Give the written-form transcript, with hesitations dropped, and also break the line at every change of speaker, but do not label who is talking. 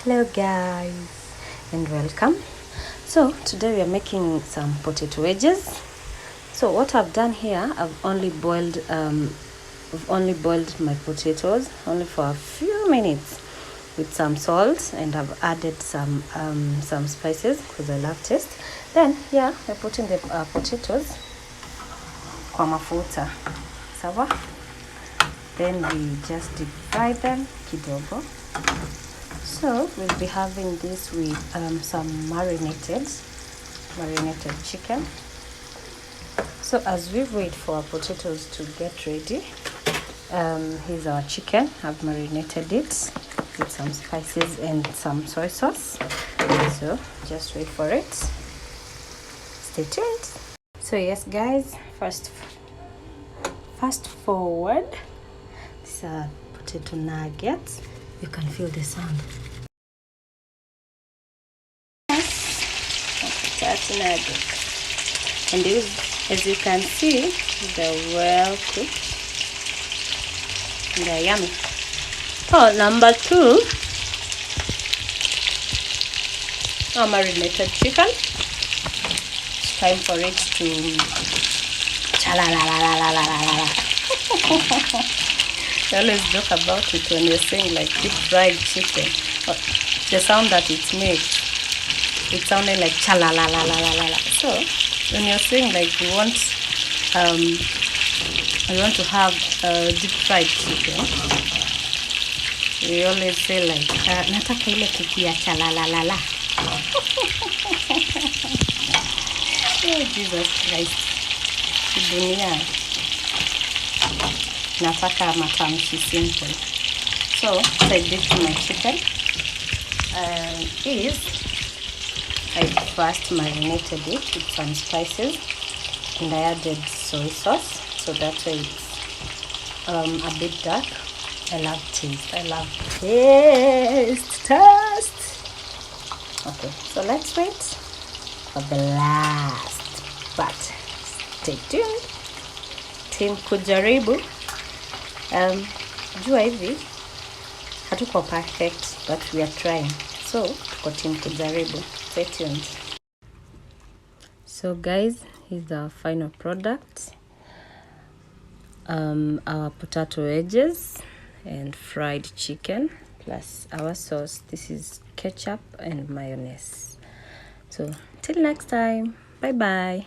Hello guys and welcome. So today we are making some potato wedges. So what I've done here, I've only boiled my potatoes only for a few minutes with some salt, and I've added some spices because I love taste. Then here we're putting the potatoes kwa mafuta, sawa. Then we just deep fry them kidogo. So we'll be having this with some marinated chicken. So as we wait for our potatoes to get ready, here's our chicken. I've marinated it with some spices and some soy sauce. So just wait for it. Stay tuned. So yes guys, fast forward. These are potato nuggets. You can feel the sound. Potato nuggets. And these, as you can see, they're well cooked. And they're yummy. Oh, number 2. Our marinated chicken. It's time for it to I always joke about it when you're saying like deep fried chicken. The sound that it makes, it sounded like cha la la la la la la. So when you're saying like you want to have deep fried chicken, we always say like nataka ile kuku ya cha la la la la. Oh Jesus Christ. Dunia. Nataka matamshi simple. So I did to my chicken I first marinated it with some spices, and I added soy sauce so that way it's a bit dark. I love taste. Okay, so let's wait for the last part. Stay tuned. Team kujaribu. Jua hivi hatuko perfect, but we are trying. So tuko team kujaribu. Stay tuned. So guys, here's our final product. Our potato wedges and fried chicken plus our sauce. This is ketchup and mayonnaise. So till next time, bye bye.